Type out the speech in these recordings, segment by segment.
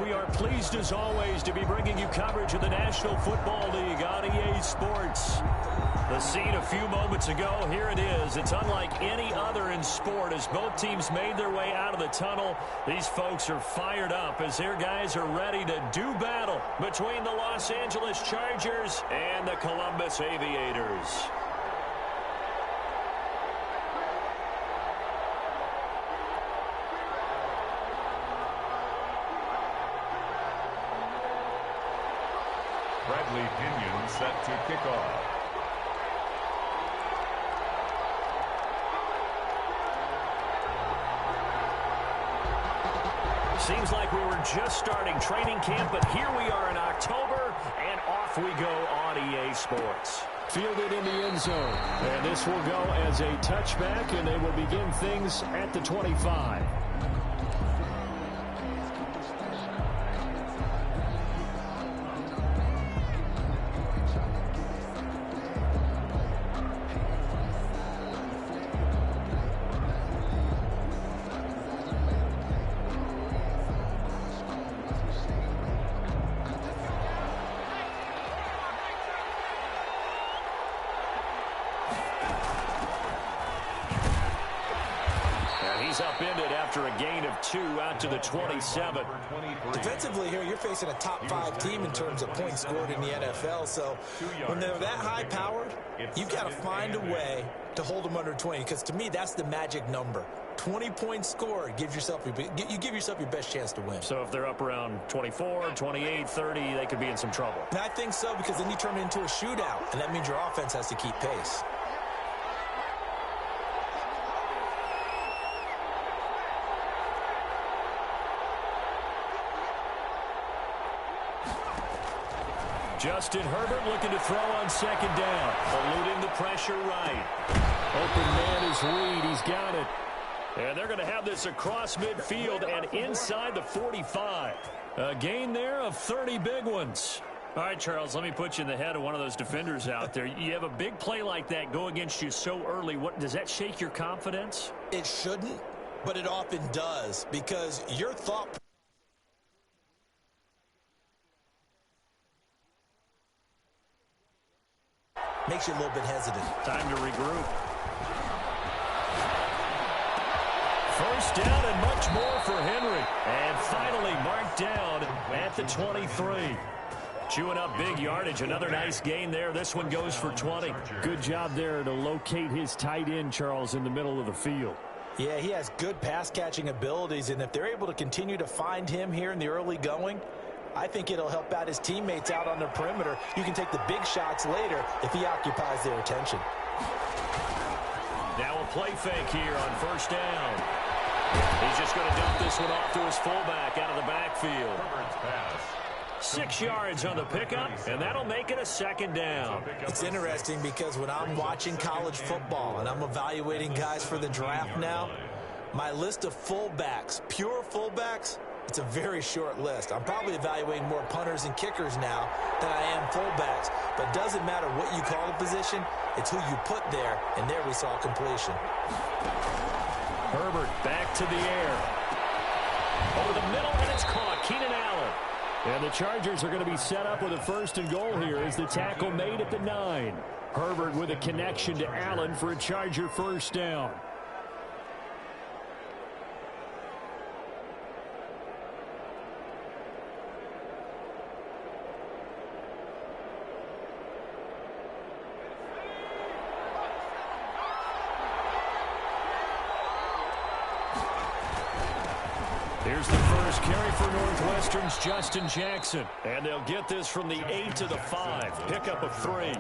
We are pleased as always to be bringing you coverage of the National Football League on EA Sports. The scene a few moments ago, here it is. It's unlike any other in sport as both teams made their way out of the tunnel. These folks are fired up as their guys are ready to do battle between the Los Angeles Chargers and the Columbus Aviators. Bradley Pinion set to kick off. Seems like we were just starting training camp, but here we are in October, and off we go on EA Sports. Fielded in the end zone, and this will go as a touchback, and they will begin things at the 25. He's upended after a gain of 2 out to the 27. Defensively here, you're facing a top 5 team in terms of points scored in the NFL. So when they're that high-powered, you've got to find a way to hold them under 20. Because to me, that's the magic number. 20 points scored, you give yourself your best chance to win. So if they're up around 24, 28, 30, they could be in some trouble. And I think so, because then you turn it into a shootout, and that means your offense has to keep pace. Justin Herbert looking to throw on second down. Eluding the pressure right. Open man is Reed. He's got it. And they're going to have this across midfield and inside the 45. A gain there of 30 big ones. All right, Charles, let me put you in the head of one of those defenders out there. You have a big play like that go against you so early. Does that shake your confidence? It shouldn't, but it often does, because your thought makes you a little bit hesitant. Time to regroup. First down and much more for Henry. And finally marked down at the 23. Chewing up big yardage. Another nice gain there. This one goes for 20. Good job there to locate his tight end, Charles, in the middle of the field. Yeah, he has good pass-catching abilities, and if they're able to continue to find him here in the early going, I think it'll help out his teammates out on the perimeter. You can take the big shots later if he occupies their attention. Now a play fake here on first down. He's just going to dump this one off to his fullback out of the backfield. 6 yards on the pickup, and that'll make it a second down. It's interesting because when I'm watching college football and I'm evaluating guys for the draft now, my list of fullbacks, pure fullbacks, it's a very short list. I'm probably evaluating more punters and kickers now than I am fullbacks. But it doesn't matter what you call the position. It's who you put there, and there we saw completion. Herbert back to the air. Over the middle, and it's caught. Keenan Allen. And the Chargers are going to be set up with a first and goal here as the tackle made at the 9. Herbert with a connection to Allen for a Charger first down. Here's the first carry for Northwestern's Justin Jackson. And they'll get this from the 8 to the 5. Pickup of 3.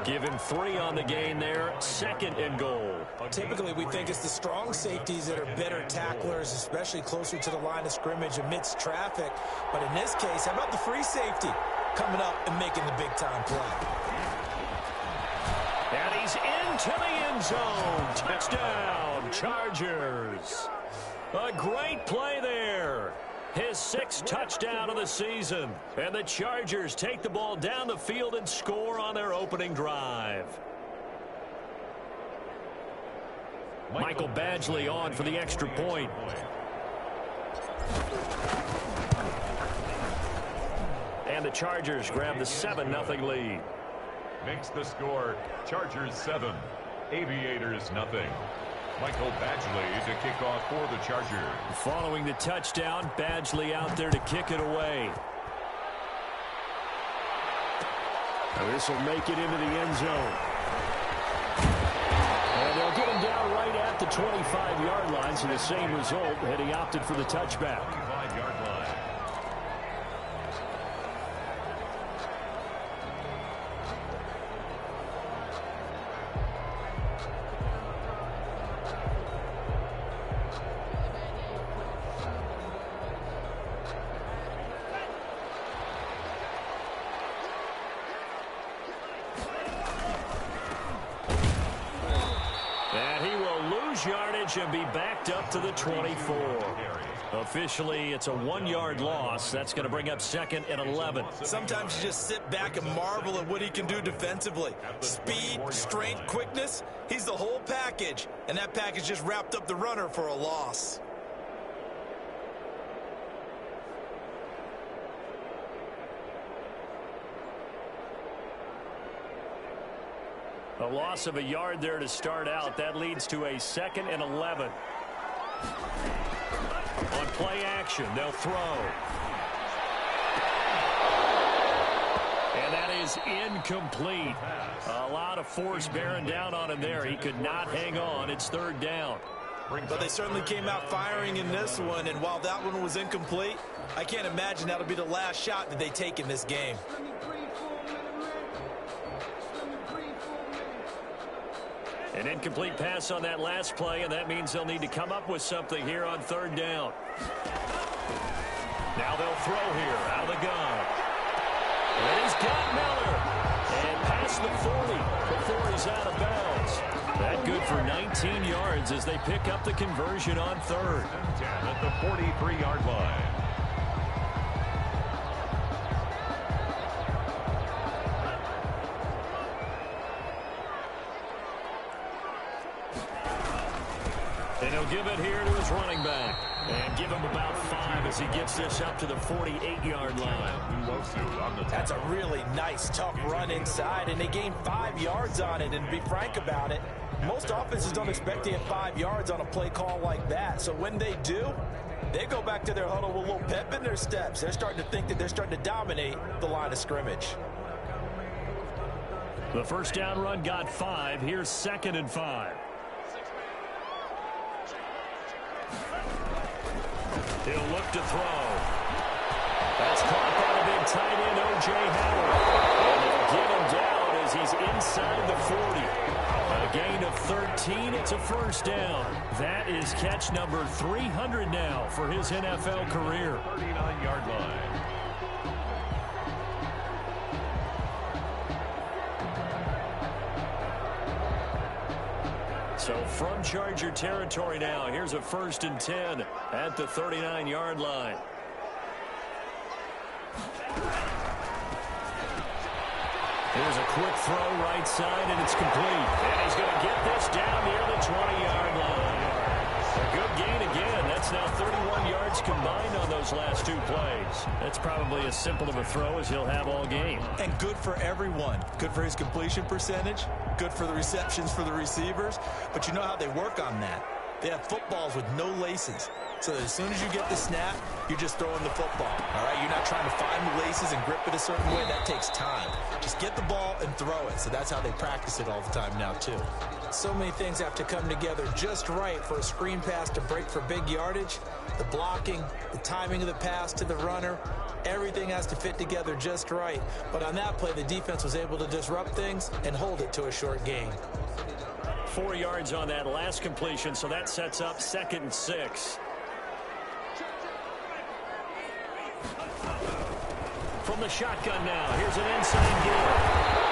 Give him 3 on the gain there. Second and goal. Typically, we think it's the strong safeties that are better tacklers, especially closer to the line of scrimmage amidst traffic. But in this case, how about the free safety coming up and making the big-time play? And he's into the end zone. Touchdown, Chargers. A great play there. His 6th touchdown of the season. And the Chargers take the ball down the field and score on their opening drive. Michael Badgley on for the extra point. And the Chargers grab the 7-0 lead. Makes the score Chargers 7, Aviators nothing. Michael Badgley to kick off for the Chargers. Following the touchdown, Badgley out there to kick it away. This will make it into the end zone. And they'll get him down right at the 25-yard line, so the same result had he opted for the touchback. 25-yard line. Yardage and be backed up to the 24. Officially, it's a 1-yard loss. That's going to bring up 2nd and 11. Sometimes you just sit back and marvel at what he can do defensively. Speed, strength, quickness, he's the whole package. And that package just wrapped up the runner for a loss. A loss of a yard there to start out. That leads to a 2nd and 11. On play action, they'll throw. And that is incomplete. A lot of force bearing down on him there. He could not hang on. It's 3rd down. But they certainly came out firing in this one, and while that one was incomplete, I can't imagine that'll be the last shot that they take in this game. An incomplete pass on that last play, and that means they'll need to come up with something here on 3rd down. Now they'll throw here out of the gun. And he's got Miller. And past the 40 before he's out of bounds. That good for 19 yards as they pick up the conversion on 3rd. 10 at the 43-yard line. And he'll give it here to his running back. And give him about 5 as he gets this up to the 48-yard line. That's a really nice, tough run inside, and they gained 5 yards on it. And to be frank about it, most offenses don't expect to get 5 yards on a play call like that. So when they do, they go back to their huddle with a little pep in their steps. They're starting to think that they're starting to dominate the line of scrimmage. The first down run got 5. Here's 2nd and 5. He'll look to throw. That's caught by the big tight end, O.J. Howard. And they'll get him down as he's inside the 40. A gain of 13. It's a 1st down. That is catch number 300 now for his NFL career. 39-yard line. So from Charger territory now, here's a 1st and 10 at the 39-yard line. Here's a quick throw right side, and it's complete. And he's going to get this down near the 20-yard line. A good gain again. That's now 31 yards combined on those last 2 plays. That's probably as simple of a throw as he'll have all game. And good for everyone. Good for his completion percentage. Good for the receptions for the receivers. But you know how they work on that. They have footballs with no laces. So that as soon as you get the snap, you're just throwing the football. All right, you're not trying to find the laces and grip it a certain way. That takes time. Just get the ball and throw it. So that's how they practice it all the time now, too. So many things have to come together just right for a screen pass to break for big yardage. The blocking, the timing of the pass to the runner, everything has to fit together just right. But on that play, the defense was able to disrupt things and hold it to a short gain. 4 yards on that last completion, so that sets up 2nd and 6. From the shotgun now, here's an inside give.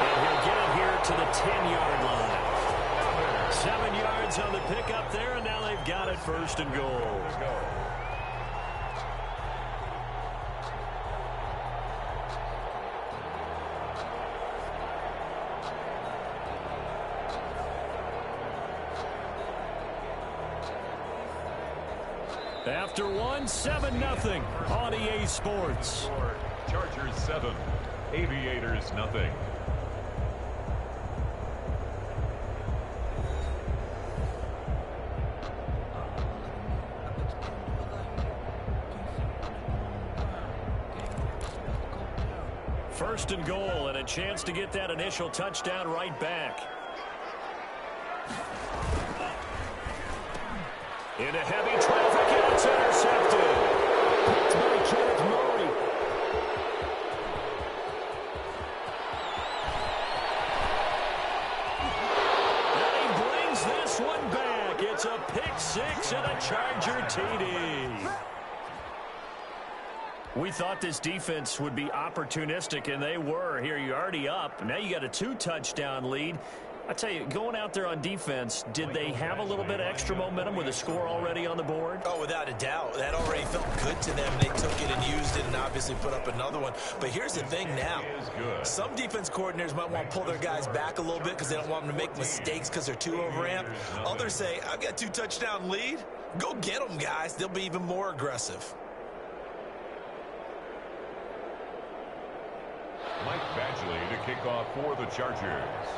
And he'll get it here to the 10-yard line. 7 yards on the pickup there, and now they've got it 1st and goal. After 1, 7-0 on EA Sports. Chargers 7, Aviators nothing. First and goal, and a chance to get that initial touchdown right back. Into heavy traffic, and it's intercepted. Picked by Kenneth Murray. And he brings this one back. It's a pick six and a Charger TD. We thought this defense would be opportunistic, and they were. Here, you're already up. Now you got a 2-touchdown lead. I tell you, going out there on defense, did they have a little bit of extra momentum with a score already on the board? Oh, without a doubt. That already felt good to them. They took it and used it and obviously put up another one. But here's the thing now. Some defense coordinators might want to pull their guys back a little bit because they don't want them to make mistakes because they're too overamped. Others say, I've got 2-touchdown lead. Go get them, guys. They'll be even more aggressive. Mike Badgley to kick off for the Chargers.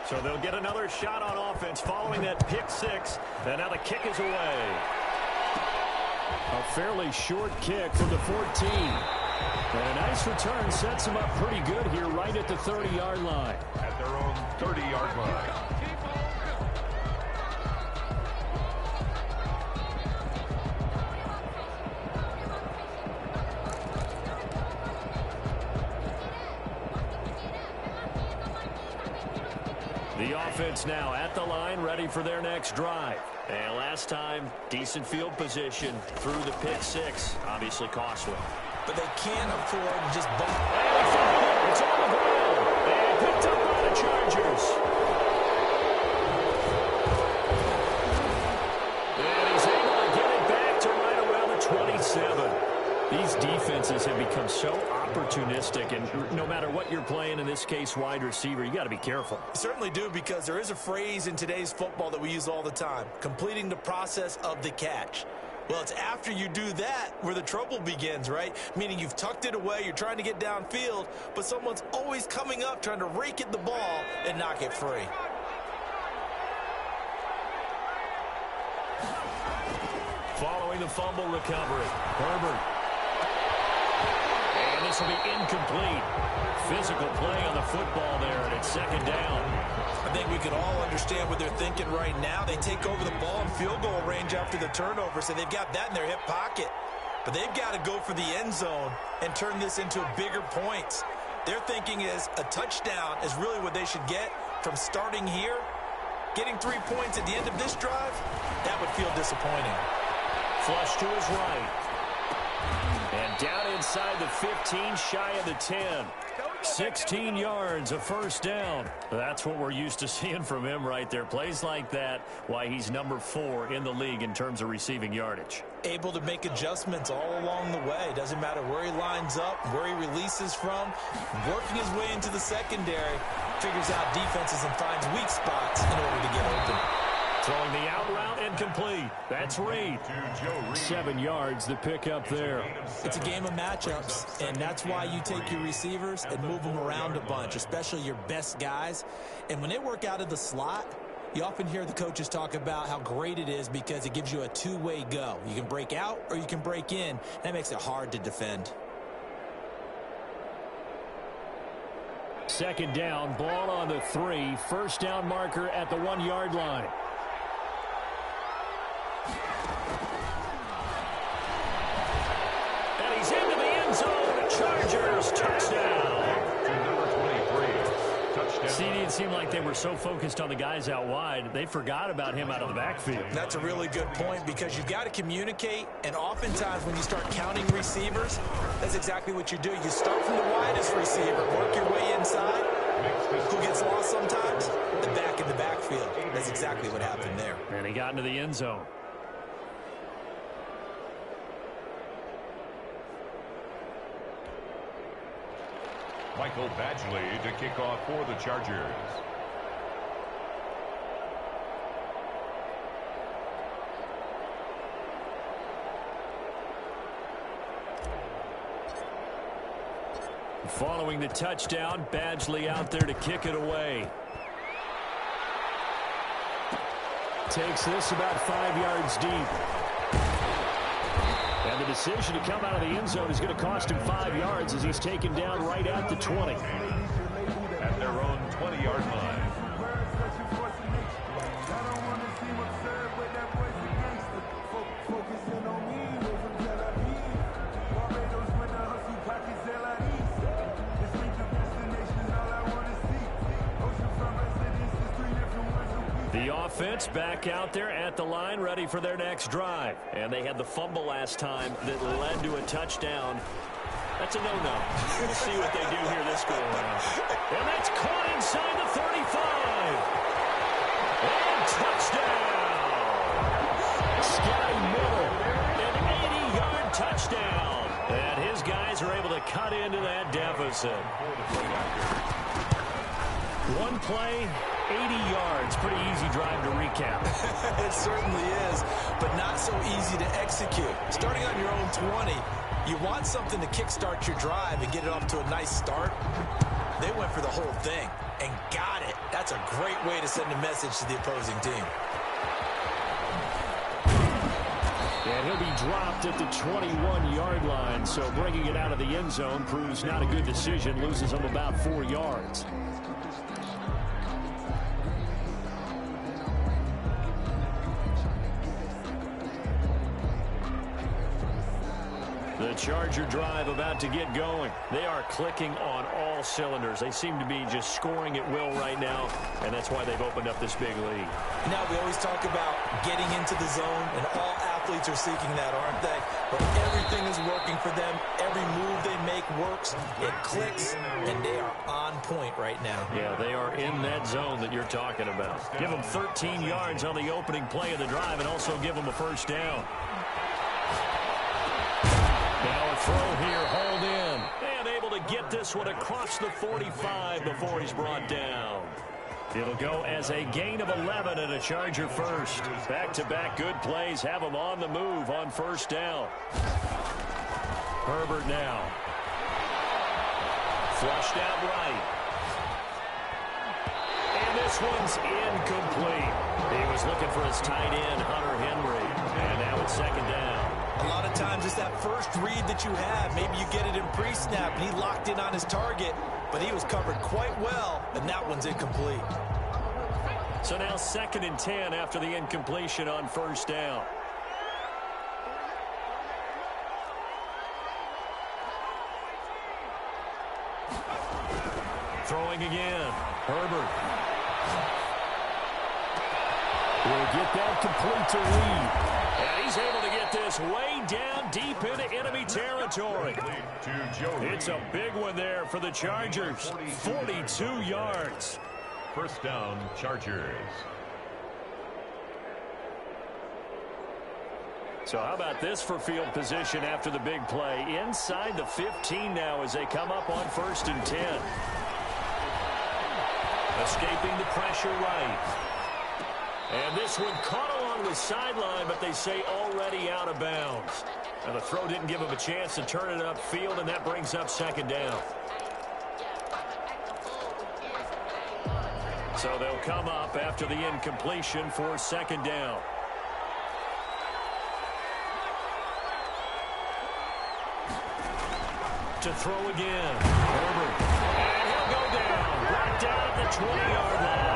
So they'll get another shot on offense following that pick six. And now the kick is away. A fairly short kick from the 14. And a nice return sets them up pretty good here right at the 30-yard line. At their own 30-yard line. The offense now at the line, ready for their next drive. And last time, decent field position through the pick six. Obviously costly. But they can't afford to just bump. It's on the ground. And picked up by the Chargers. And he's able to get it back to right around the 27. These defenses have become so opportunistic, and no matter what you're playing, in this case wide receiver, you got to be careful. You certainly do, because there is a phrase in today's football that we use all the time, completing the process of the catch. Well, it's after you do that where the trouble begins, right? Meaning you've tucked it away, you're trying to get downfield, but someone's always coming up trying to rake at the ball and knock it free. Following the fumble recovery, Herbert. And this will be incomplete. Physical play on the football there, and it's second down. I think we can all understand what they're thinking right now. They take over the ball in field goal range after the turnover, so they've got that in their hip pocket. But they've got to go for the end zone and turn this into bigger points. Their thinking is a touchdown is really what they should get from starting here. Getting 3 points at the end of this drive, that would feel disappointing. Flush to his right. And down inside the 15, shy of the 10. 16 yards, a first down. That's what we're used to seeing from him right there. Plays like that, why he's number 4 in the league in terms of receiving yardage. Able to make adjustments all along the way. Doesn't matter where he lines up, where he releases from. Working his way into the secondary. Figures out defenses and finds weak spots in order to get open. Throwing the out route incomplete. That's Reed. 7 yards, the pickup there. It's a game of matchups, and that's why you take your receivers and move them around a bunch, especially your best guys. And when they work out of the slot, you often hear the coaches talk about how great it is because it gives you a two-way go. You can break out or you can break in. That makes it hard to defend. Second down, ball on the 3. First down marker at the 1-yard line. And he's into the end zone. Chargers touchdown. Number 23. Touchdown. See, it seemed like they were so focused on the guys out wide, they forgot about him out of the backfield. That's a really good point because you've got to communicate, and oftentimes when you start counting receivers, that's exactly what you do. You start from the widest receiver, work your way inside. Who gets lost sometimes? The back in the backfield. That's exactly what happened there. And he got into the end zone. Michael Badgley to kick off for the Chargers. Following the touchdown, Badgley out there to kick it away. Takes this about 5 yards deep. And the decision to come out of the end zone is going to cost him 5 yards as he's taken down right at the 20. At their own 20-yard line. The offense back out there at the line, ready for their next drive. And they had the fumble last time that led to a touchdown. That's a no-no. We'll see what they do here this go around. And that's caught inside the 35. And touchdown. Sky Miller, an 80-yard touchdown. And his guys are able to cut into that deficit. One play, 80 yards. Pretty easy drive to recap. It certainly is, but not so easy to execute. Starting on your own 20, you want something to kickstart your drive and get it off to a nice start. They went for the whole thing and got it. That's a great way to send a message to the opposing team. And he'll be dropped at the 21-yard line, so bringing it out of the end zone proves not a good decision, loses him about 4 yards. The Charger drive about to get going. They are clicking on all cylinders. They seem to be just scoring at will right now, and that's why they've opened up this big lead. Now, we always talk about getting into the zone, and all athletes are seeking that, aren't they? But everything is working for them. Every move they make works. It clicks, and they are on point right now. Yeah, they are in that zone that you're talking about. Give them 13 yards on the opening play of the drive and also give them a first down. Now a throw here, hauled in. And able to get this one across the 45 before he's brought down. It'll go as a gain of 11 and a Charger first. Back-to-back good plays have them on the move on first down. Herbert now. Flushed out right. And this one's incomplete. He was looking for his tight end, Hunter Henry. And now it's second down. A lot of times it's that first read that you have. Maybe you get it in pre-snap, and he locked in on his target, but he was covered quite well, and that one's incomplete. So now 2nd and 10 after the incompletion on first down. Throwing again. Herbert. Will get that complete to Reed. And he's able to get this way down deep into enemy territory. It's a big one there for the Chargers. 42 yards. First down, Chargers. So how about this for field position after the big play? Inside the 15 now as they come up on 1st and 10. Escaping the pressure right. And this one caught along the sideline, but they say already out of bounds. And the throw didn't give him a chance to turn it upfield, and that brings up second down. So they'll come up after the incompletion for second down. To throw again. Herbert. And he'll go down. Brought down at the 20-yard line.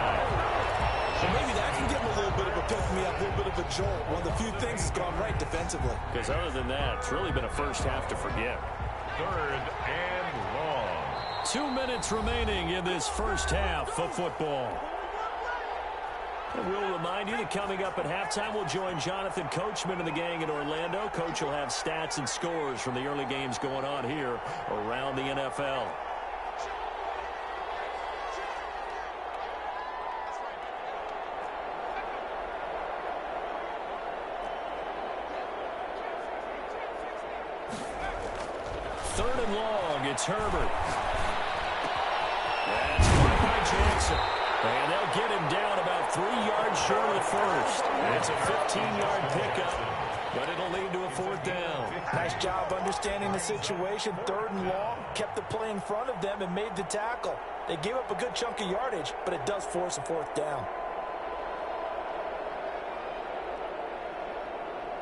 So maybe that can give him a little bit of a pick-me-up, a little bit of a jolt. One of the few things that's gone right defensively. Because other than that, it's really been a first half to forget. 3rd and long. 2 minutes remaining in this first half of football. And we'll remind you that coming up at halftime, we'll join Jonathan Coachman and the gang in Orlando. Coach will have stats and scores from the early games going on here around the NFL. Third and long, it's Herbert. That's caught by Jackson. And they'll get him down about 3 yards short of the first. It's a 15-yard pickup. but it'll lead to a 4th down. Nice job understanding the situation. 3rd and long, kept the play in front of them and made the tackle. They gave up a good chunk of yardage, but it does force a 4th down.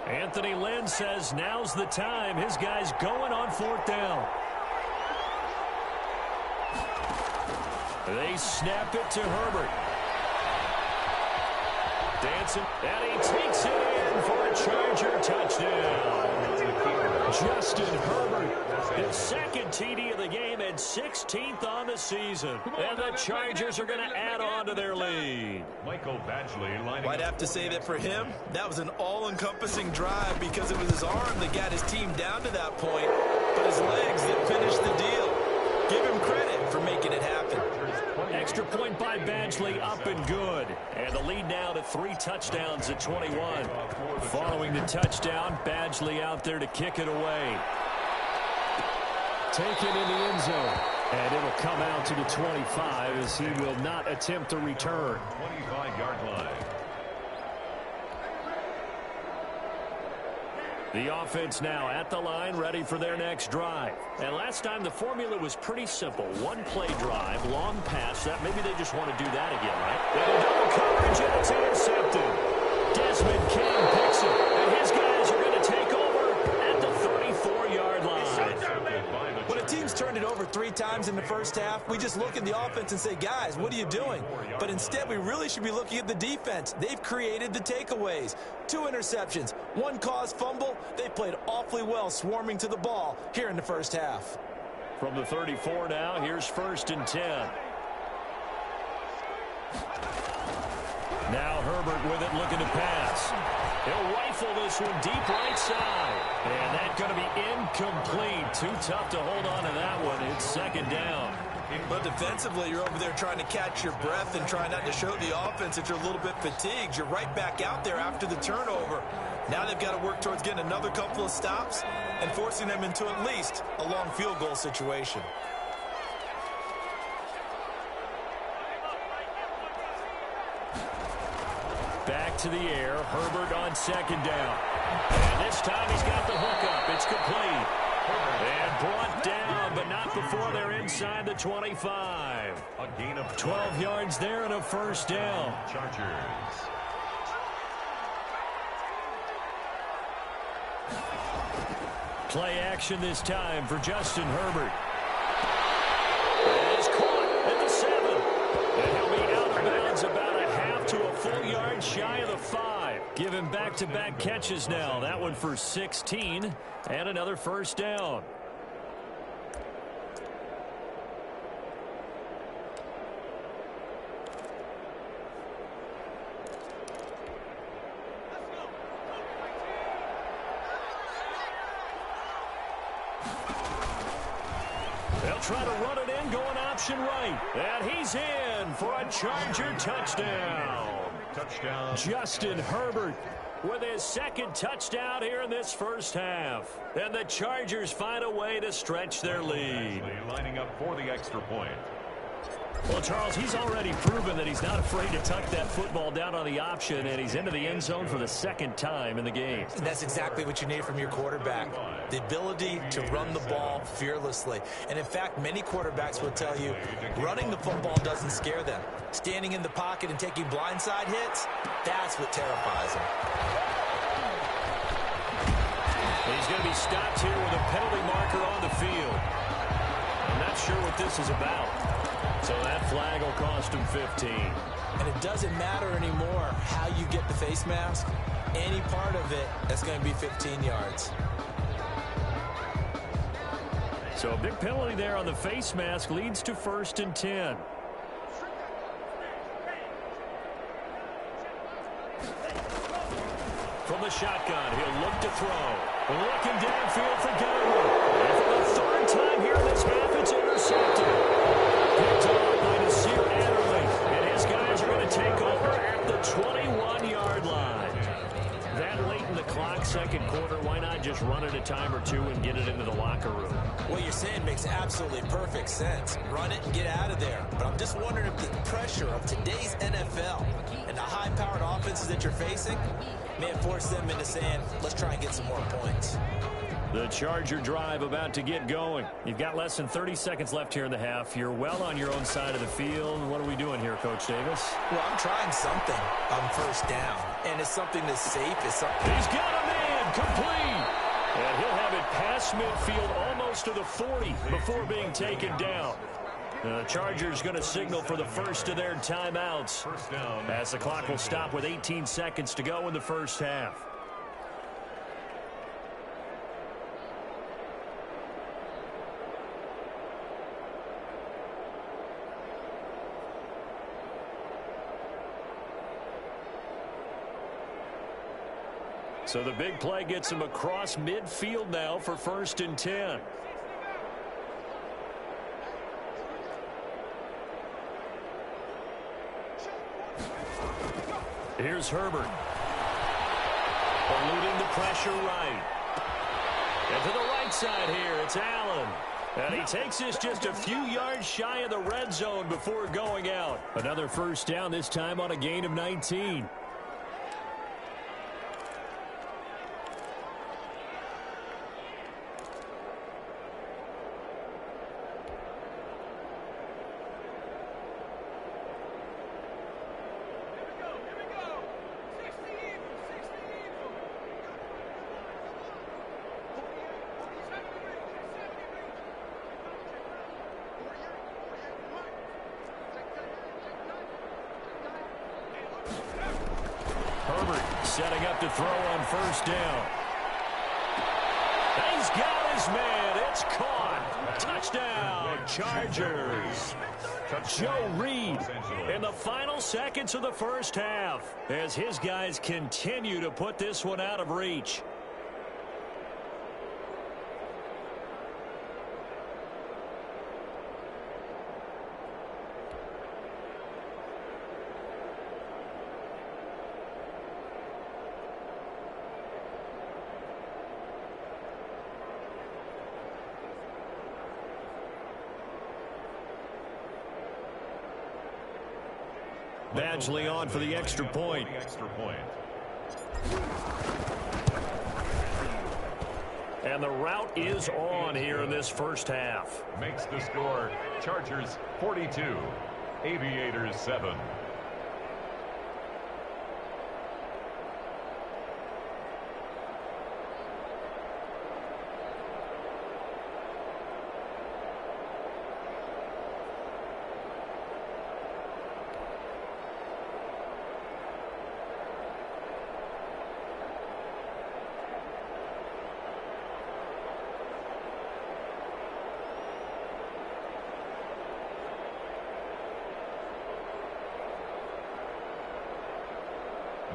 Anthony Lynn says now's the time. His guy's going on 4th down. They snap it to Herbert. Dancing, and he takes it in for a Charger touchdown. Justin Herbert, his 2nd TD of the game and 16th on the season. And the Chargers are going to add on to their lead. Michael Badgley lining I'd have to say that for him, that was an all-encompassing drive because it was his arm that got his team down to that point, but his legs that finished the deal. Give him credit for making it happen. Extra point by Badgley, up and good. And the lead now to 3 touchdowns at 21. Following the touchdown, Badgley out there to kick it away. Taken in the end zone. And it'll come out to the 25 as he will not attempt a return. 25-yard line. The offense now at the line, ready for their next drive. And last time the formula was pretty simple. 1-play drive, long pass. That maybe they just want to do that again, right? And double coverage, and it's intercepted. Desmond King picks it, and his guys are going to take over at the 34-yard line. When a team's turned it over 3 times in the first half, we just look at the offense and say, guys, what are you doing? But instead, we really should be looking at the defense. They've created the takeaways. 2 interceptions, 1 caused fumble. They played awfully well swarming to the ball here in the first half. From the 34 now, here's 1st and 10. Now Herbert with it, looking to pass. He'll rifle this one deep right side. And that's going to be incomplete. Too tough to hold on to that one. It's 2nd down. But defensively, you're over there trying to catch your breath and trying not to show the offense that you're a little bit fatigued. You're right back out there after the turnover. Now they've got to work towards getting another couple of stops and forcing them into at least a long field goal situation. Back to the air. Herbert on 2nd down. And this time he's got the hook up. It's complete. And brought down, but not before they're inside the 25. A gain of 12 yards there and a 1st down. Chargers. Play action this time for Justin Herbert. And is caught at the 7. And he'll be out of bounds about a half to a full yard shy of the 5. Give him back-to-back catches now. That one for 16 and another 1st down. They'll try to run it in, going option right. And he's in for a Charger touchdown. Touchdown. Justin Herbert with his 2nd touchdown here in this first half. And the Chargers find a way to stretch their lead. Lining up for the extra point. Well, Charles, he's already proven that he's not afraid to tuck that football down on the option, and he's into the end zone for the 2nd time in the game. And that's exactly what you need from your quarterback, the ability to run the ball fearlessly. And, in fact, many quarterbacks will tell you running the football doesn't scare them. Standing in the pocket and taking blindside hits, that's what terrifies them. He's going to be stopped here with a penalty marker on the field. I'm not sure what this is about. So that flag will cost him 15. And it doesn't matter anymore how you get the face mask. Any part of it, that's going to be 15 yards. So a big penalty there on the face mask leads to 1st and 10. From the shotgun, he'll look to throw. Looking downfield for Godwin. And for the 3rd time here in this half, it's intercepted. Picked off by Nasir Adderley, and his guys are going to take over at the 21-yard line. That late in the clock, 2nd quarter, why not just run it a time or 2 and get it into the locker room? What you're saying makes absolutely perfect sense. Run it and get out of there. But I'm just wondering if the pressure of today's NFL and the high-powered offense offenses that you're facing may have forced them into saying, let's try and get some more points. The Charger drive about to get going. You've got less than 30 seconds left here in the half. You're well on your own side of the field. What are we doing here, Coach Davis? Well, I'm trying something on first down, and it's something that's safe. It's something. He's got a man, complete. And he'll have it past midfield almost to the 40 before being taken down. The Chargers going to signal for the first of their timeouts as the clock will stop with 18 seconds to go in the first half. So the big play gets him across midfield now for 1st and 10. Here's Herbert. Eluding the pressure right. And to the right side here, it's Allen. And he takes this just a few yards shy of the red zone before going out. Another first down, this time on a gain of 19. Setting up to throw on first down. He's got his man. It's caught. Touchdown, Chargers. Joe Reed in the final seconds of the first half as his guys continue to put this one out of reach. Badgley on for the extra point. And the route is on here in this first half. Makes the score Chargers 42, Aviators 7.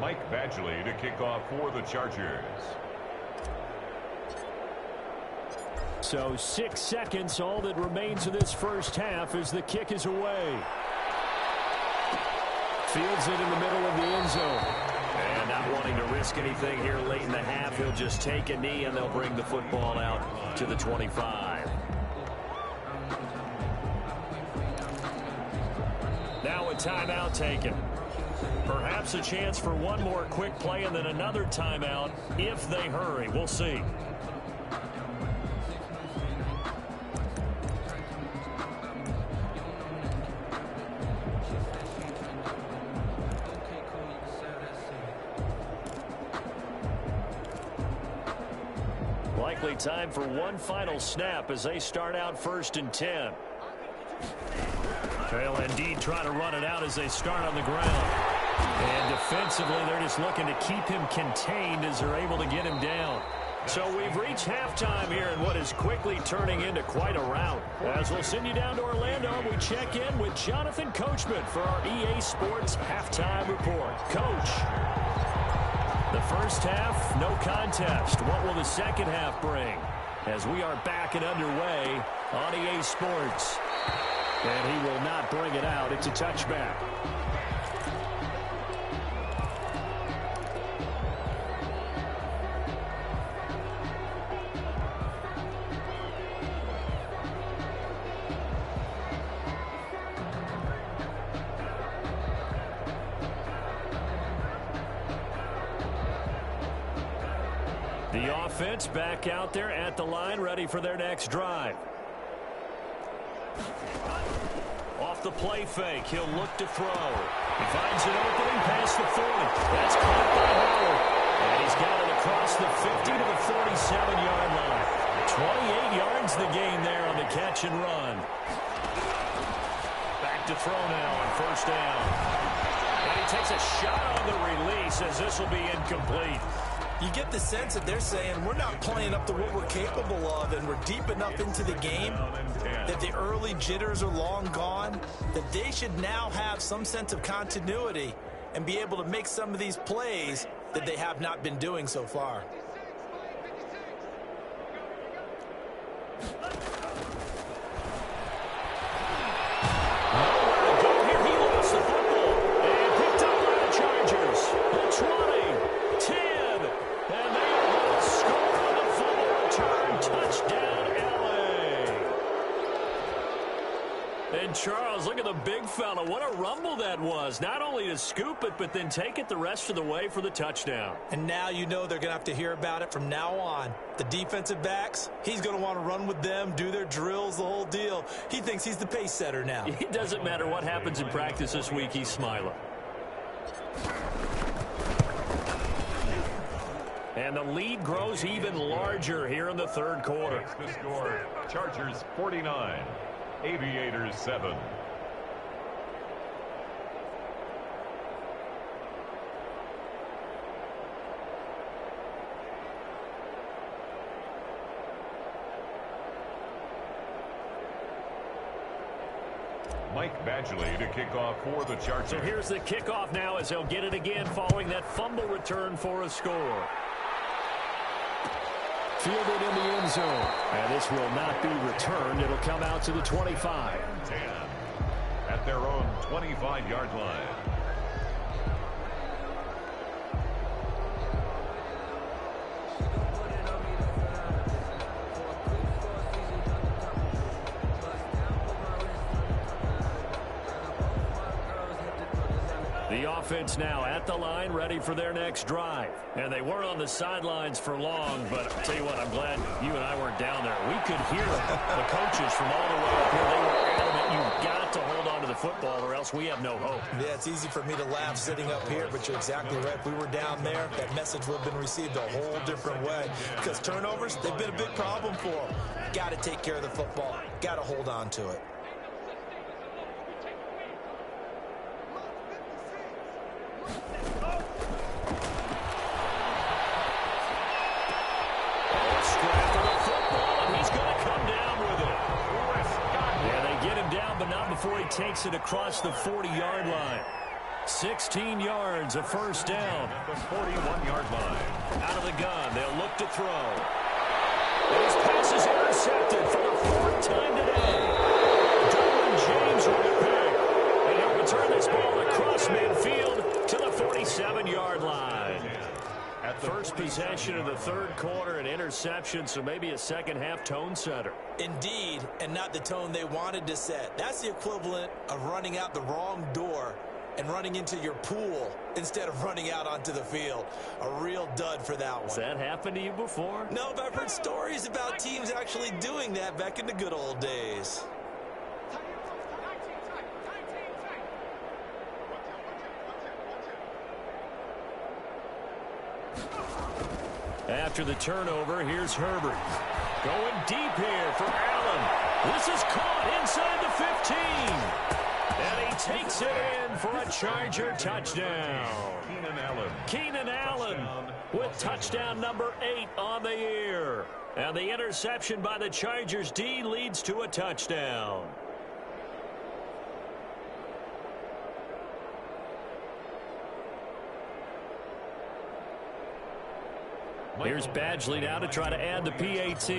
Mike Badgley to kick off for the Chargers. So 6 seconds, all that remains of this first half as the kick is away. Fields it in the middle of the end zone. And not wanting to risk anything here late in the half, he'll just take a knee and they'll bring the football out to the 25. Now a timeout taken. Perhaps a chance for one more quick play and then another timeout if they hurry. We'll see. Likely time for one final snap as they start out 1st and 10. They'll indeed try to run it out as they start on the ground. And defensively, they're just looking to keep him contained as they're able to get him down. So we've reached halftime here in what is quickly turning into quite a rout. As we'll send you down to Orlando, we check in with Jonathan Coachman for our EA Sports Halftime Report. Coach, the first half, no contest. What will the second half bring? As we are back and underway on EA Sports. And he will not bring it out. It's a touchback. The offense back out there at the line, ready for their next drive. Off the play fake, he'll look to throw. He finds an opening past the 40. That's caught by Howard. And he's got it across the 50 to the 47-yard line. 28 yards the gain there on the catch and run. Back to throw now on first down. And he takes a shot on the release as this will be incomplete. You get the sense that they're saying we're not playing up to what we're capable of, and we're deep enough into the game that the early jitters are long gone, that they should now have some sense of continuity and be able to make some of these plays that they have not been doing so far. Charles, look at the big fella. What a rumble that was. Not only to scoop it, but then take it the rest of the way for the touchdown. And now you know they're going to have to hear about it from now on. The defensive backs, he's going to want to run with them, do their drills, the whole deal. He thinks he's the pace setter now. It doesn't matter what happens in practice this week, he's smiling. And the lead grows even larger here in the third quarter. The score, Chargers 49. Aviators 7. Mike Badgley to kick off for the Chargers. So here's the kickoff now as they'll get it again following that fumble return for a score. Fielded in the end zone. And this will not be returned. It'll come out to the 25. 10 at their own 25-yard line. The offense now at the line, ready for their next drive. And they weren't on the sidelines for long, but I'll tell you what, I'm glad you and I weren't down there. We could hear the coaches from all the way up here. They were adamant, you've got to hold on to the football or else we have no hope. Yeah, it's easy for me to laugh sitting up here, but you're exactly right. If we were down there, that message would have been received a whole different way. Because turnovers, they've been a big problem for them. Got to take care of the football. Got to hold on to it. Before he takes it across the 40-yard line. 16 yards, a first down. At the 41-yard line. Out of the gun, they'll look to throw. And his pass is intercepted for the fourth time today. Derwin James with a pick. And he'll return this ball across midfield to the 47-yard line. First possession of the third quarter, an interception, so maybe a second-half tone setter. Indeed, and not the tone they wanted to set. That's the equivalent of running out the wrong door and running into your pool instead of running out onto the field. A real dud for that one. Has that happened to you before? No, but I've heard stories about teams actually doing that back in the good old days. After the turnover, here's Herbert. Going deep here for Allen. This is caught inside the 15. And he takes it in for a Charger touchdown. Keenan Allen with touchdown number 8 on the year. And the interception by the Chargers D leads to a touchdown. Here's Badgley now to try to add the PAT.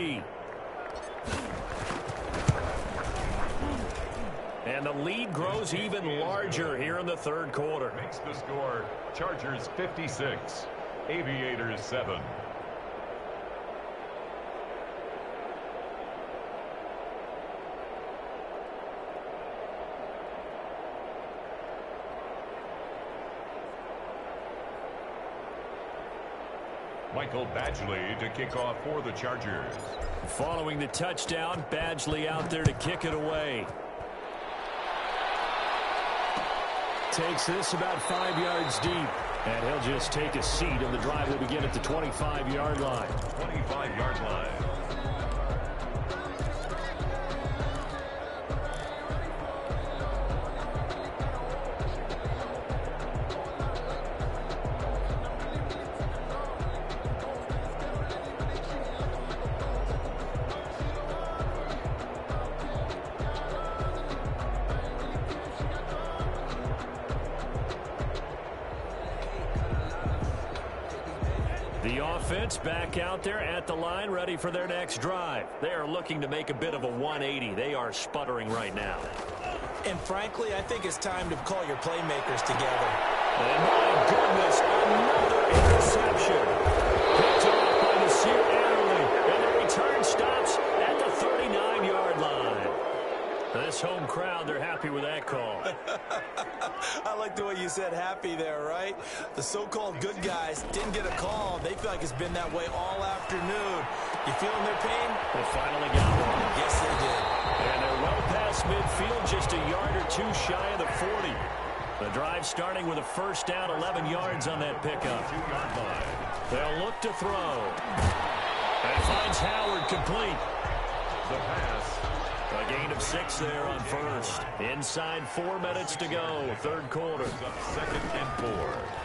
And the lead grows even larger here in the third quarter. Makes the score, Chargers 56, Aviators 7. Michael Badgley to kick off for the Chargers. Following the touchdown, Badgley out there to kick it away. Takes this about 5 yards deep. And he'll just take a seat, and the drive will begin at the 25-yard line. 25-yard line. The offense back out there at the line, ready for their next drive. They are looking to make a bit of a 180. They are sputtering right now. And frankly, I think it's time to call your playmakers together. And my goodness, another interception. Picked off by the Sear Adderley, and the return stops at the 39-yard line. This home crowd, they're happy with that call. I like the way you said happy there, right? The so-called good guys didn't get a call. They feel like it's been that way all afternoon. You feeling their pain? They finally got one. Yes, they did. And they're well past midfield, just a yard or two shy of the 40. The drive starting with a first down, 11 yards on that pickup. 2-yard line. They'll look to throw. And finds Howard complete. The pass. A gain of 6 there on first. Inside 4 minutes to go, third quarter. Second and 4.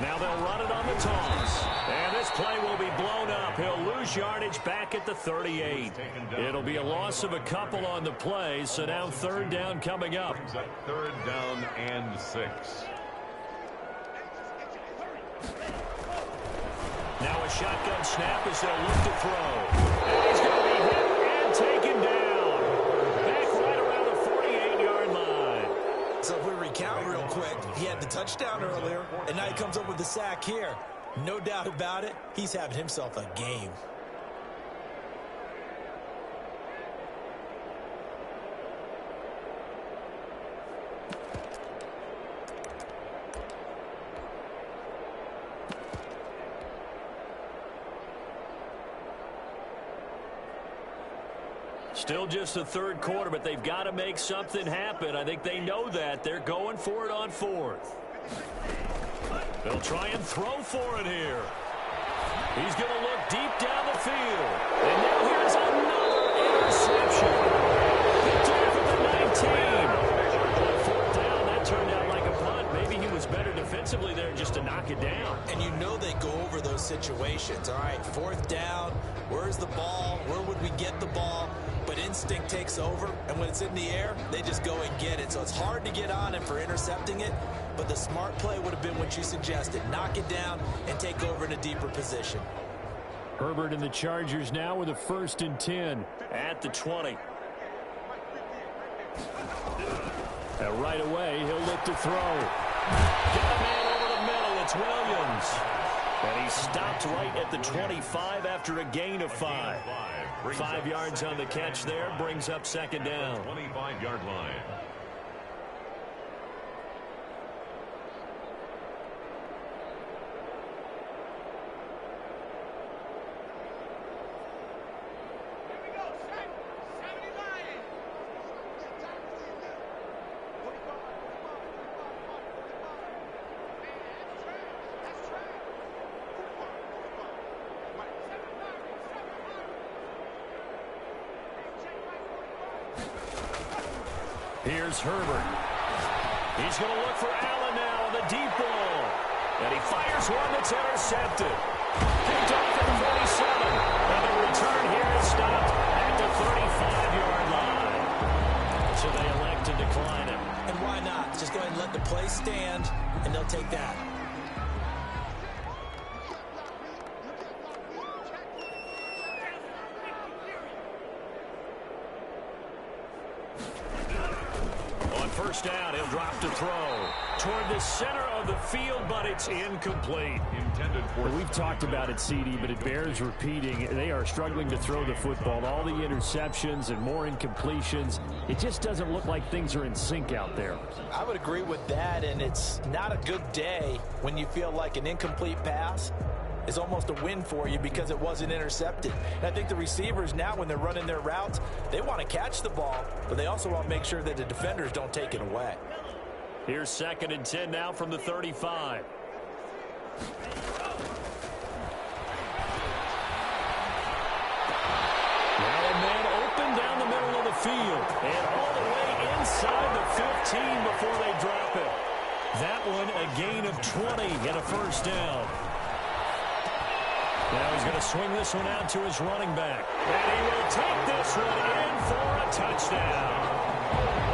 Now they'll run it on the toss. And this play will be blown up. He'll lose yardage back at the 38. It'll be a loss of a couple on the play, so now third down coming up. Third down and 6. Now a shotgun snap as they'll look to throw. And he's going to be hit and taken down. So if we recount real quick, he had the touchdown earlier, and now he comes up with the sack here. No doubt about it, he's having himself a game. Still just the third quarter, but they've got to make something happen. I think they know that. They're going for it on fourth. They'll try and throw for it here. He's going to look deep down the field. And now here's another interception. Picked off at the 19. Fourth down, that turned out like a punt. Maybe he was better defensively there just to knock it down. And you know they go over those situations. All right, fourth down, where's the ball? Where would we get the ball? But instinct takes over, and when it's in the air, they just go and get it. So it's hard to get on him for intercepting it, but the smart play would have been what you suggested. Knock it down and take over in a deeper position. Herbert and the Chargers now with a 1st and 10 at the 20. And right away, he'll look to throw. Got a man over the middle. It's Williams. And he stopped right at the 25 after a gain of 5. 5 yards on the catch there, brings up second down. 25-yard line. Here's Herbert. He's going to look for Allen now on the deep ball. And he fires one that's intercepted. Picked off at the 47. And the return here is stopped at the 35-yard line. So they elect to decline it. And why not? Just go ahead and let the play stand, and they'll take that. First down, he'll drop to throw toward the center of the field, but it's incomplete. Intended for. We've talked about it, CD, but it bears repeating. They are struggling to throw the football. All the interceptions and more incompletions. It just doesn't look like things are in sync out there. I would agree with that, and it's not a good day when you feel like an incomplete pass is almost a win for you because it wasn't intercepted. And I think the receivers now, when they're running their routes, they want to catch the ball, but they also want to make sure that the defenders don't take it away. Here's 2nd and 10 now from the 35. Now a man open down the middle of the field and all the way inside the 15 before they drop it. That one a gain of 20 and a first down. Now he's going to swing this one out to his running back. And he will take this one in for a touchdown.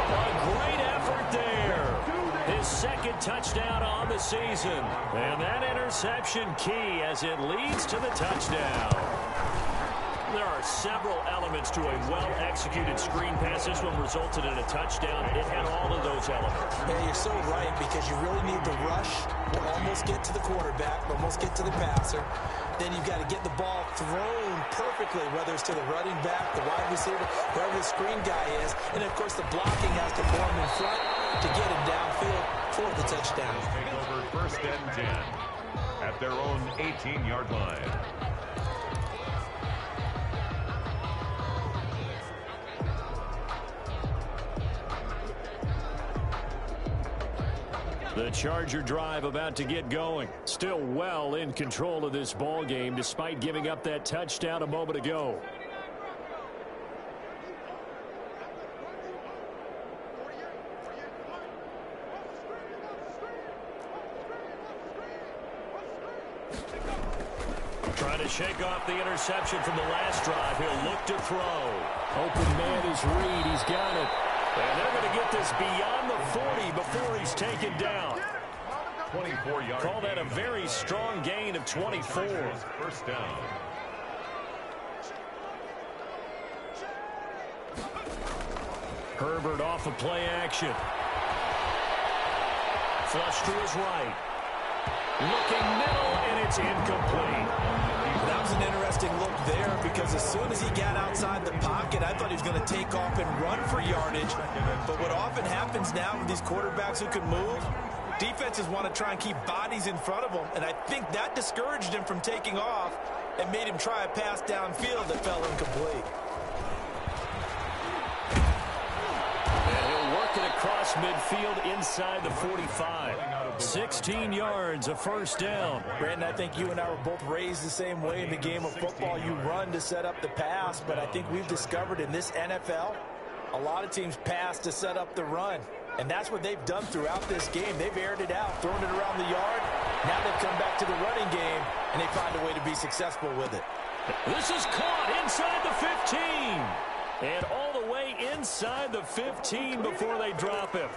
A great effort there. His 2nd touchdown on the season. And that interception key as it leads to the touchdown. There are several elements to a well-executed screen pass. This one resulted in a touchdown. It had all of those elements. Yeah, you're so right, because you really need to rush, almost get to the quarterback, almost get to the passer. Then you've got to get the ball thrown perfectly, whether it's to the running back, the wide receiver, wherever the screen guy is. And, of course, the blocking has to form in front to get him downfield for the touchdown. Take over 1st and 10 at their own 18-yard line. The Charger drive about to get going. Still well in control of this ball game despite giving up that touchdown a moment ago. Trying to shake off the interception from the last drive. He'll look to throw. Open man is Reed. He's got it. And they're going to get this beyond the 40 before he's taken down. 24-yard. Call that a very strong gain of 24. First down. Herbert off of play action. Flush to his right. Looking middle, and it's incomplete. That was an interesting look there, because as soon as he got outside the pocket, I thought he was going to take off and run for yardage. But what often happens now with these quarterbacks who can move, defenses want to try and keep bodies in front of them, and I think that discouraged him from taking off and made him try a pass downfield that fell incomplete. And he'll work it across midfield inside the 45. 16 yards, a first down. Brandon, I think you and I were both raised the same way in the game of football. You run to set up the pass, but I think we've discovered in this NFL, a lot of teams pass to set up the run. And that's what they've done throughout this game. They've aired it out, thrown it around the yard. Now they've come back to the running game, and they find a way to be successful with it. This is caught inside the 15. And all the way inside the 15 before they drop him.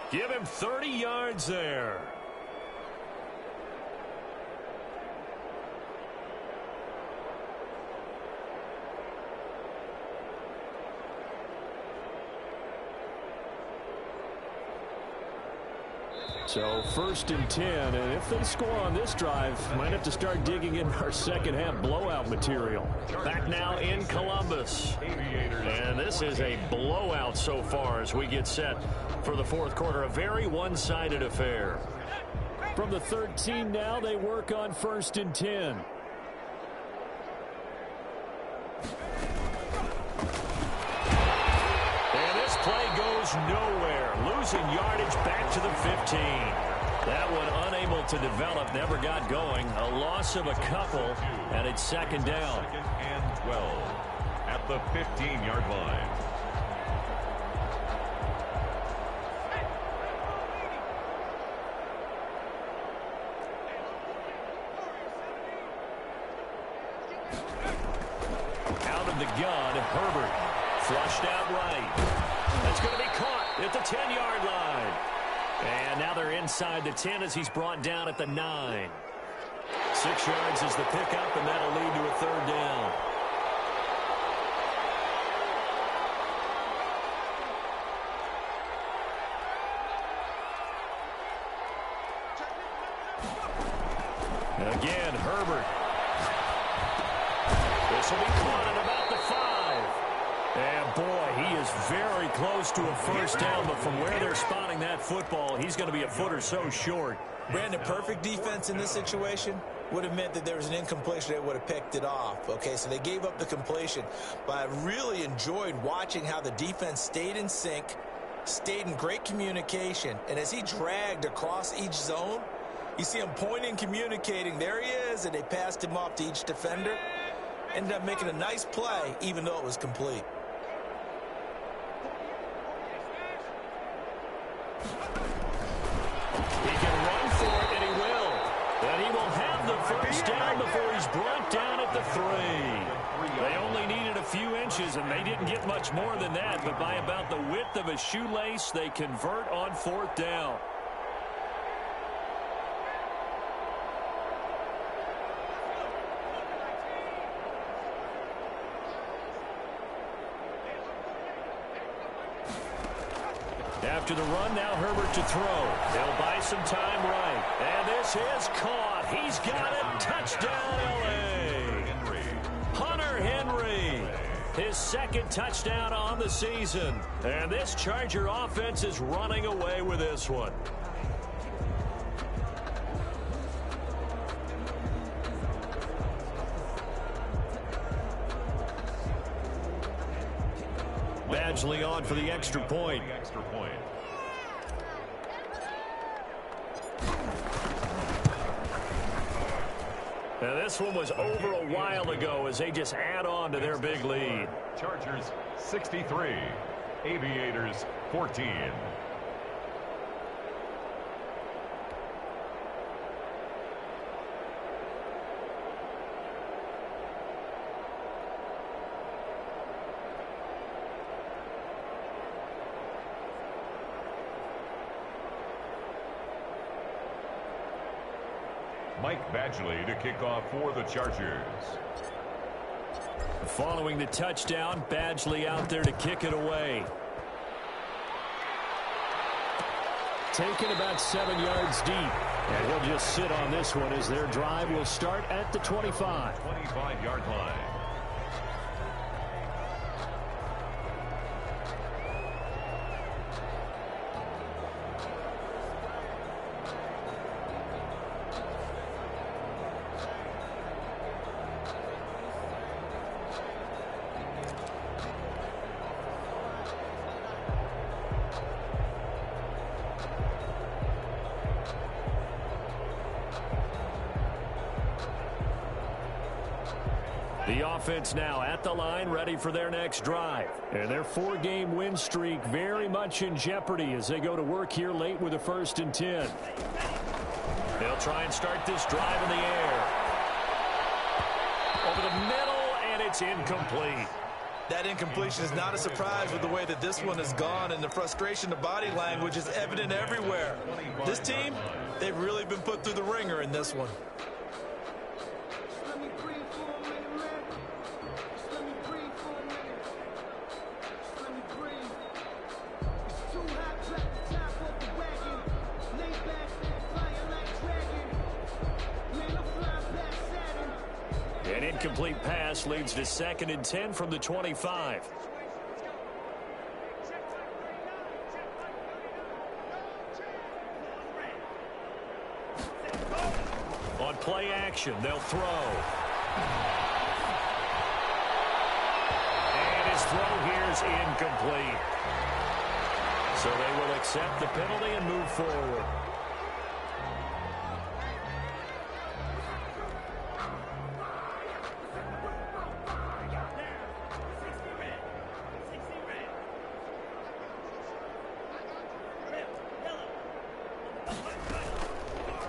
Give him 30 yards there. So 1st and 10, and if they score on this drive, might have to start digging in our second half blowout material. Back now in Columbus. And this is a blowout so far as we get set for the 4th quarter. A very one-sided affair. From the 13 now, they work on 1st and 10. And this play goes nowhere. Losing yardage back to the 15. That one unable to develop, never got going. A loss of a couple, and it's 2nd down. 2nd and 12 at the 15-yard line. Out of the gun, Herbert. Flushed out right. That's going to be caught at the 10-yard line. And now they're inside the 10 as he's brought down at the 9. 6 yards is the pickup, and that'll lead to a 3rd down. Again, Herbert. This will be caught at about the 5. And, boy, he is very close to a first down, but from where they're spotting that football, he's going to be a foot or so short. Brandon, perfect defense in this situation. would have meant that there was an incompletion. They would have picked it off. Okay, so they gave up the completion. But I really enjoyed watching how the defense stayed in sync, stayed in great communication. And as he dragged across each zone, you see him pointing, communicating. There he is, and they passed him off to each defender. Ended up making a nice play, even though it was complete. He can run for it, and he will. And he will have the first down before he's brought down at the 3. They only needed a few inches, and they didn't get much more than that. But by about the width of a shoelace, they convert on 4th down. After the run, now Herbert to throw. They'll buy some time right. And this is caught. He's got it. Touchdown, L.A. Hunter Henry. His second touchdown on the season. And this Charger offense is running away with this one. Badgley on for the extra point. Now this one was over a while ago as they just add on to their big lead. Chargers 63, Aviators 14. Mike Badgley to kick off for the Chargers. Following the touchdown, Badgley out there to kick it away. Taken about 7 yards deep. And he'll just sit on this one as their drive will start at the 25. 25-yard line. The offense now at the line, ready for their next drive. And their 4-game win streak very much in jeopardy as they go to work here late with a 1st and 10. They'll try and start this drive in the air. Over the middle, and it's incomplete. That incompletion is not a surprise with the way that this one has gone, and the frustration, the body language is evident everywhere. This team, they've really been put through the ringer in this one. An incomplete pass leads to 2nd and 10 from the 25. On play action, they'll throw. And his throw here's incomplete. So they will accept the penalty and move forward.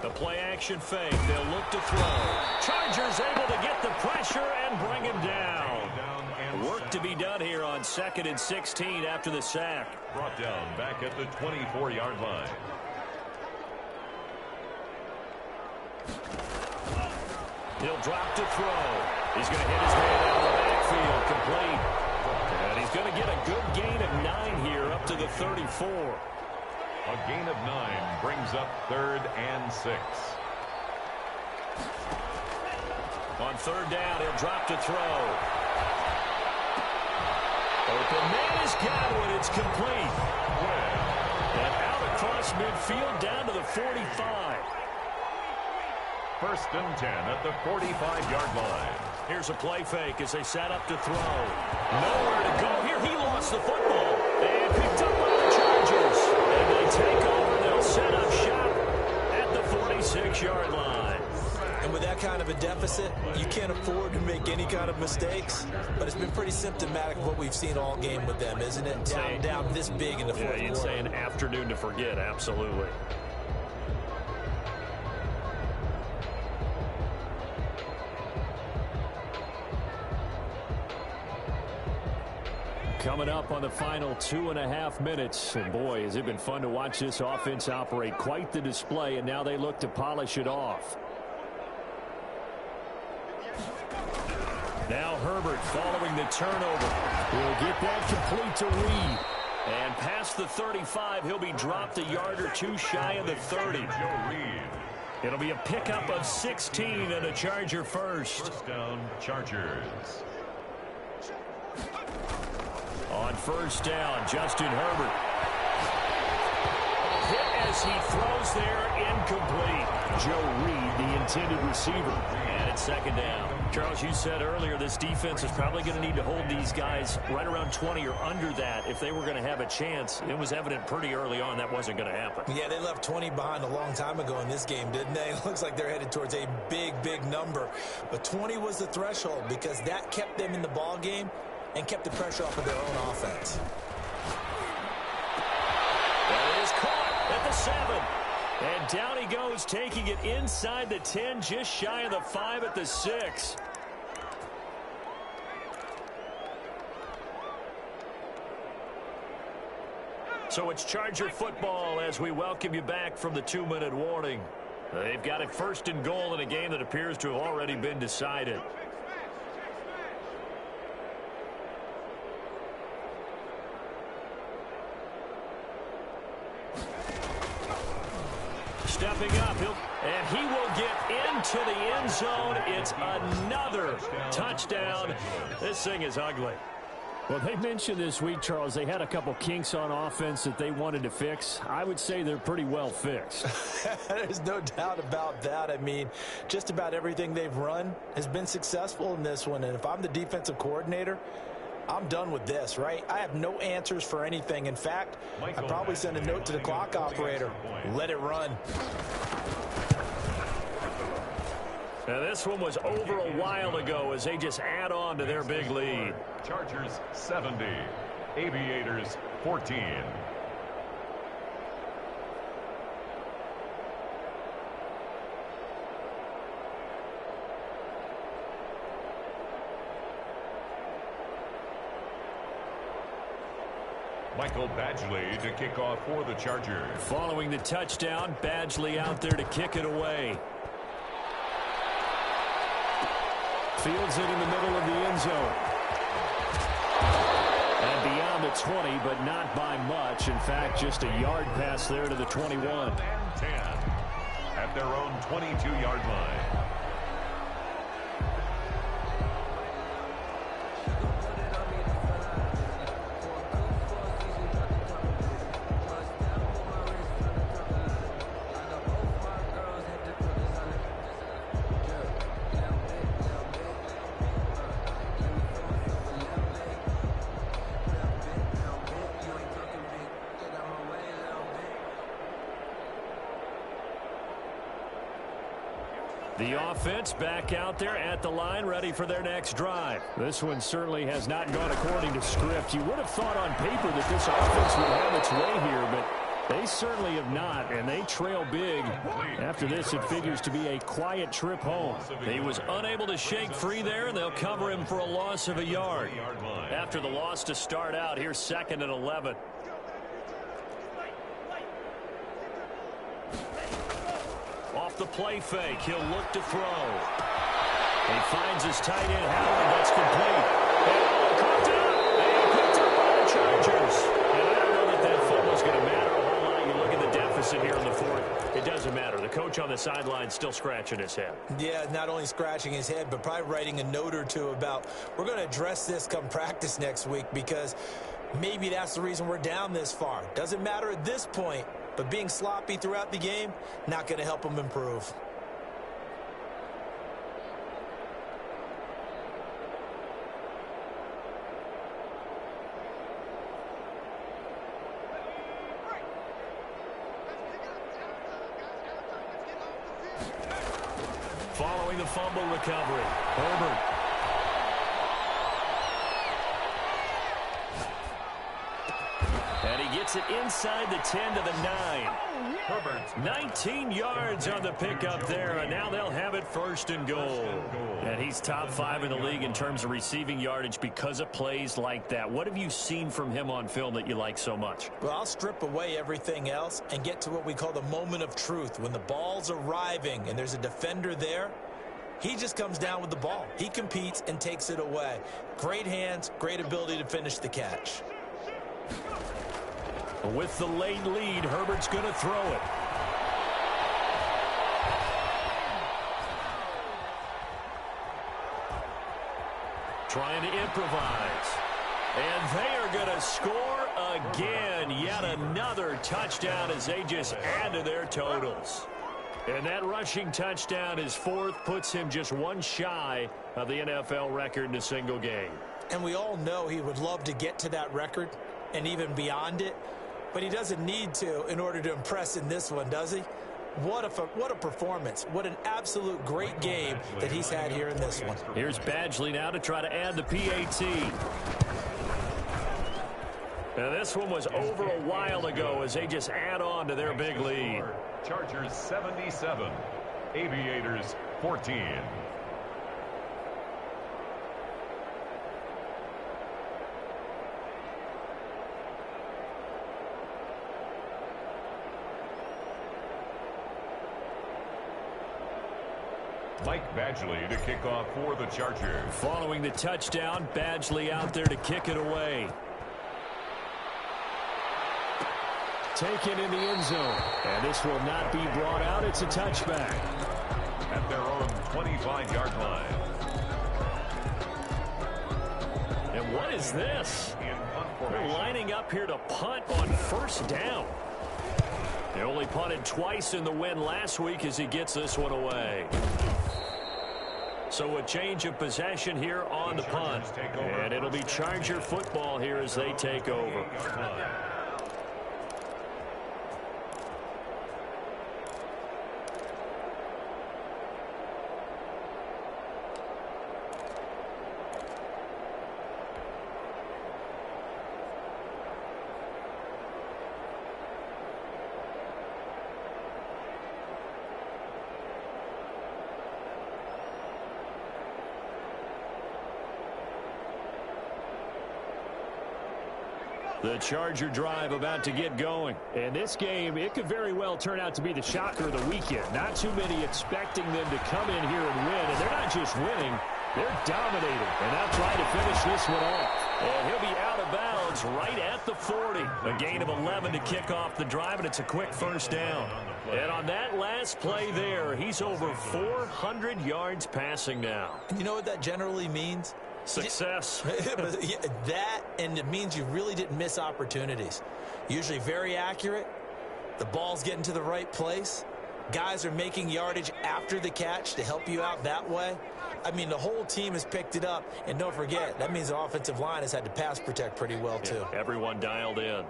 The play action fake. They'll look to throw. Chargers able to get the pressure and bring him down. Work to be done here on 2nd and 16 after the sack. Brought down back at the 24-yard line. He'll drop to throw. He's going to hit his man out of the backfield. Complete. And he's going to get a good gain of 9 here up to the 34. A gain of 9 brings up 3rd and 6. On 3rd down, he'll drop to throw. Open man is Godwin. It's complete. And out across midfield down to the 45. First and 10 at the 45-yard line. Here's a play fake as they set up to throw. Nowhere to go here. He lost the football. And picked up by the Chargers. And they take over. They'll set up shop at the 46-yard line. And with that kind of a deficit, you can't afford to make any kind of mistakes. But it's been pretty symptomatic of what we've seen all game with them, isn't it? Down this big in the fourth quarter. Yeah, you'd say an afternoon to forget. Absolutely. Coming up on the final 2.5 minutes. And boy, has it been fun to watch this offense operate. Quite the display, and now they look to polish it off. Now Herbert following the turnover. He'll get that complete to Reed. And past the 35, he'll be dropped a yard or two shy of the 30. It'll be a pickup of 16 and a Charger first. First down, Chargers. On first down, Justin Herbert. Hit as he throws there, incomplete. Joe Reed, the intended receiver. And it's second down. Charles, you said earlier this defense is probably going to need to hold these guys right around 20 or under that if they were going to have a chance. It was evident pretty early on that wasn't going to happen. Yeah, they left 20 behind a long time ago in this game, didn't they? It looks like they're headed towards a big, big number. But 20 was the threshold because that kept them in the ball game and kept the pressure off of their own offense. That is caught at the 7. And down he goes, taking it inside the 10, just shy of the 5 at the 6. So it's Charger football as we welcome you back from the 2-minute warning. They've got it first and goal in a game that appears to have already been decided. Stepping up, and he will get into the end zone. It's another touchdown. This thing is ugly. Well, they mentioned this week, Charles, they had a couple kinks on offense that they wanted to fix. I would say they're pretty well fixed. There's no doubt about that. I mean, just about everything they've run has been successful in this one. And if I'm the defensive coordinator, I'm done with this, right? I have no answers for anything. In fact, I probably send a note to the clock operator. Let it run. Now, this one was over a while ago as they just add on to their big lead. Chargers 70, Aviators 14. Michael Badgley to kick off for the Chargers. Following the touchdown, Badgley out there to kick it away. Fields it in the middle of the end zone. And beyond the 20, but not by much. In fact, just a yard pass there to the 21. And 10 at their own 22-yard line. The offense back out there at the line, ready for their next drive. This one certainly has not gone according to script. You would have thought on paper that this offense would have its way here, but they certainly have not, and they trail big. After this, it figures to be a quiet trip home. He was unable to shake free there, and they'll cover him for a loss of a yard. After the loss to start out, here's 2nd and 11. Off the play fake, he'll look to throw. He finds his tight end, Howard. That's complete. And caught up. And picked up by the Chargers. And I don't know that that fumble's going to matter a whole lot. You look at the deficit here in the 4th. It doesn't matter. The coach on the sideline still scratching his head. Yeah, not only scratching his head, but probably writing a note or two about we're going to address this come practice next week because maybe that's the reason we're down this far. Doesn't matter at this point. But being sloppy throughout the game, not going to help them improve. following the fumble recovery. Herbert. And he gets it inside the 10 to the 9. Herbert's 19 yards on the pickup there, and now they'll have it first and goal. And he's top 5 in the league in terms of receiving yardage because of plays like that. What have you seen from him on film that you like so much? Well, I'll strip away everything else and get to what we call the moment of truth. When the ball's arriving and there's a defender there, he just comes down with the ball. He competes and takes it away. Great hands, great ability to finish the catch. With the late lead, Herbert's going to throw it. Trying to improvise. And they are going to score again. Yet another touchdown as they just add to their totals. And that rushing touchdown, his 4th, puts him just one shy of the NFL record in a single game. And we all know he would love to get to that record and even beyond it. But he doesn't need to in order to impress in this one, does he? What a performance. What an absolute great game that he's had here in this one. Here's Badgley now to try to add the PAT. Now this one was over a while ago as they just add on to their big lead. Chargers 77, Aviators 14. Mike Badgley to kick off for the Chargers. Following the touchdown, Badgley out there to kick it away. Taken in the end zone. And this will not be brought out. It's a touchback. At their own 25-yard line. And what is this? They're lining up here to punt on first down. They only punted twice in the win last week as he gets this one away. So a change of possession here on the punt. And it'll be Charger football here as they take over. The Charger drive about to get going. And this game, it could very well turn out to be the shocker of the weekend. Not too many expecting them to come in here and win. And they're not just winning, they're dominating. And they'll try to finish this one off. And he'll be out of bounds right at the 40. A gain of 11 to kick off the drive, and it's a quick first down. And on that last play there, he's over 400 yards passing now. You know what that generally means? Success. That, and it means you really didn't miss opportunities. Usually very accurate. The ball's getting to the right place. Guys are making yardage after the catch to help you out that way. I mean, the whole team has picked it up. And don't forget, that means the offensive line has had to pass protect pretty well, too. Yeah, everyone dialed in.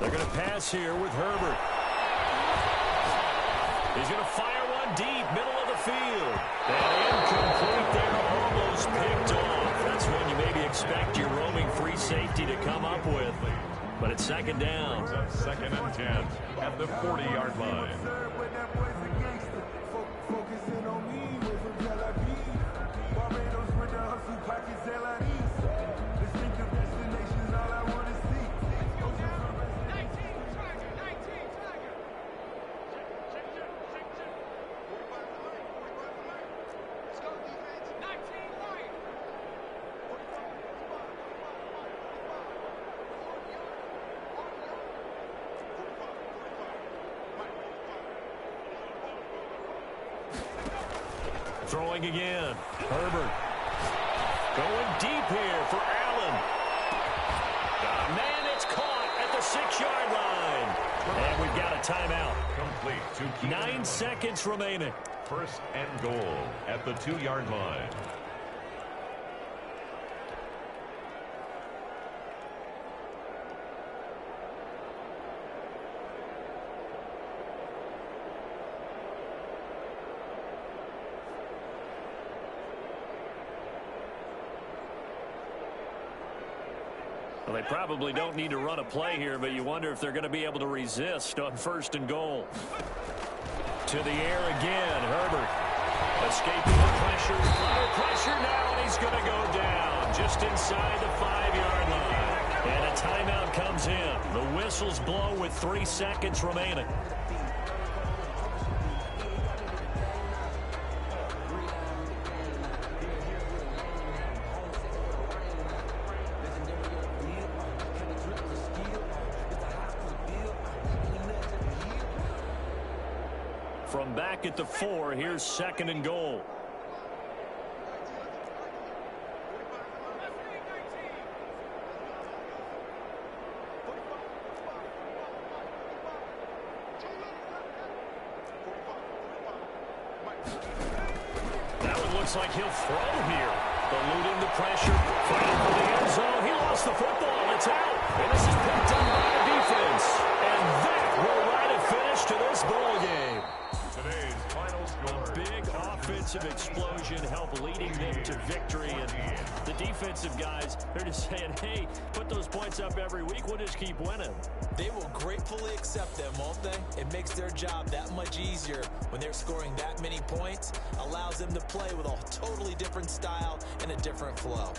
They're going to pass here with Herbert. He's going to fire one deep, middle of the field. And incomplete there, almost picked off. That's when you maybe expect your roaming free safety to come up with. But it's second down. It's 2nd and 10 at the 40-yard line. Throwing again. Herbert. Going deep here for Allen. Man, it's caught at the 6-yard line. And we've got a timeout. Complete to 9 seconds remaining. 1st and goal at the 2-yard line. Well, they probably don't need to run a play here, but you wonder if they're going to be able to resist on 1st and goal. To the air again, Herbert. Escaping the pressure. Under pressure now, and he's going to go down just inside the 5-yard line. And a timeout comes in. The whistles blow with 3 seconds remaining. From back at the 4, here's 2nd and goal. That one looks like he'll throw here. Eluding the pressure, fighting for the end zone. He lost the football. It's out. And this is picked up by the defense. And that will write a finish to this ball game. Today's final score. A big offensive explosion helped leading them to victory. And the defensive guys, they're just saying, hey, put those points up every week. We'll just keep winning. They will gratefully accept them, won't they? It makes their job that much easier when they're scoring that many points. Allows them to play with a totally different style and a different flow.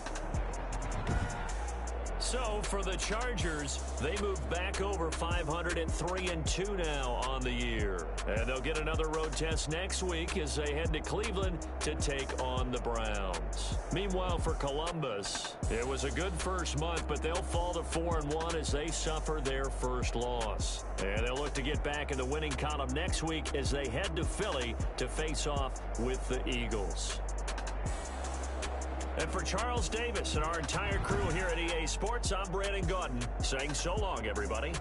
So for the Chargers, they move back over 500 at 3-2 now on the year. And they'll get another road test next week as they head to Cleveland to take on the Browns. Meanwhile, for Columbus, it was a good first month, but they'll fall to 4-1 as they suffer their first loss. And they'll look to get back in the winning column next week as they head to Philly to face off with the Eagles. And for Charles Davis and our entire crew here at EA Sports, I'm Brandon Gaudin saying so long, everybody.